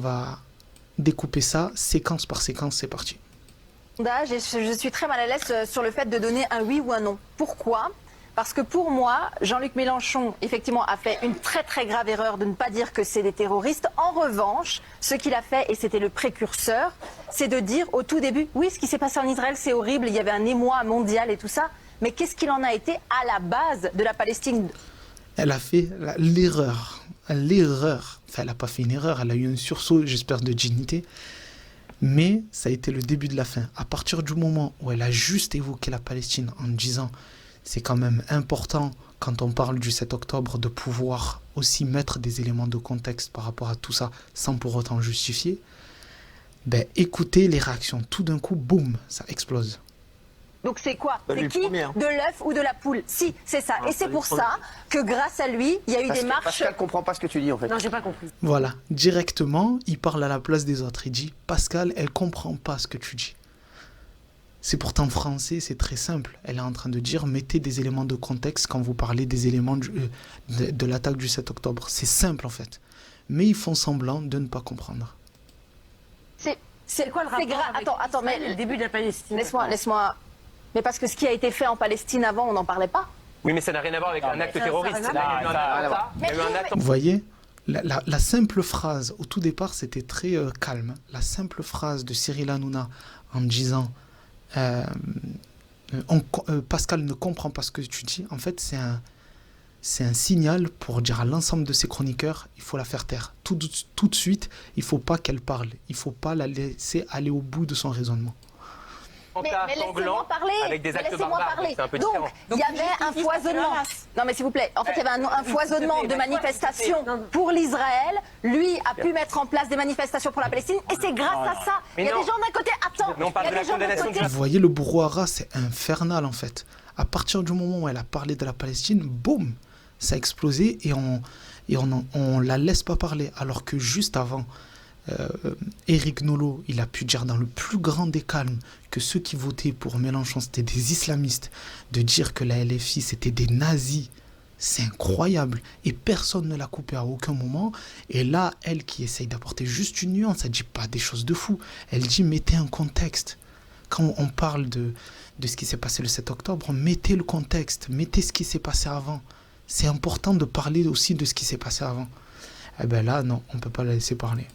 va découper ça séquence par séquence, c'est parti. Je suis très mal à l'aise sur le fait de donner un oui ou un non. Pourquoi ? Parce que pour moi, Jean-Luc Mélenchon, effectivement, a fait une très très grave erreur de ne pas dire que c'est des terroristes. En revanche, ce qu'il a fait, et c'était le précurseur, c'est de dire au tout début, oui, ce qui s'est passé en Israël, c'est horrible, il y avait un émoi mondial et tout ça, mais qu'est-ce qu'il en a été à la base de la Palestine ? Elle a fait l'erreur. Enfin, elle n'a pas fait une erreur, elle a eu un sursaut, j'espère, de dignité. Mais ça a été le début de la fin. À partir du moment où elle a juste évoqué la Palestine en disant c'est quand même important quand on parle du 7 octobre de pouvoir aussi mettre des éléments de contexte par rapport à tout ça sans pour autant justifier, ben écoutez les réactions. Tout d'un coup, boum, ça explose. Donc c'est quoi? Bah, C'est lui, qui? le premier, hein. De l'œuf ou de la poule? Si, c'est ça. Ah, Et c'est bah, pour lui, le ça que grâce à lui, il y a eu des marches. Pascal comprend pas ce que tu dis en fait. Non, j'ai pas compris. Voilà, directement, il parle à la place des autres. Il dit « Pascal, elle comprend pas ce que tu dis ». C'est pourtant français, c'est très simple. Elle est en train de dire « Mettez des éléments de contexte quand vous parlez des éléments de l'attaque du 7 octobre ». C'est simple en fait. Mais ils font semblant de ne pas comprendre. C'est quoi le rapport avec Attends, mais le début de la Palestine? Laisse-moi. Mais parce que ce qui a été fait en Palestine avant, on n'en parlait pas. Oui, mais ça n'a rien à voir avec un acte terroriste. Il y a eu un attentat, il y a eu un attentat. Vous voyez, la simple phrase, au tout départ, c'était très calme. La simple phrase de Cyril Hanouna en disant Pascal ne comprend pas ce que tu dis, en fait, c'est un signal pour dire à l'ensemble de ses chroniqueurs, il faut la faire taire. Tout de suite, il ne faut pas qu'elle parle. Il ne faut pas la laisser aller au bout de son raisonnement. Mais laissez-moi parler. Avec des actes Laissez-moi barbares, parler. c'est un peu Donc, différent. il y avait un foisonnement. Non, mais s'il vous plaît. En fait, il y avait un foisonnement de manifestations pour l'Israël. Lui a pu mettre en place des manifestations pour la Palestine. Et c'est grâce à ça. Il y a des gens d'un côté. Attends. Mais on parle de la condamnation de Vous voyez, le brouhaha, c'est infernal en fait. À partir du moment où elle a parlé de la Palestine, boum, ça a explosé et on la laisse pas parler. Alors que juste avant, Éric Nolot, il a pu dire dans le plus grand des calmes que ceux qui votaient pour Mélenchon, c'était des islamistes, de dire que la LFI, c'était des nazis. C'est incroyable. Et personne ne l'a coupé à aucun moment. Et là, elle qui essaye d'apporter juste une nuance, elle dit pas des choses de fou. Elle dit mettez un contexte. Quand on parle de ce qui s'est passé le 7 octobre, mettez le contexte, mettez ce qui s'est passé avant. C'est important de parler aussi de ce qui s'est passé avant. Eh bien là, non, on ne peut pas la laisser parler.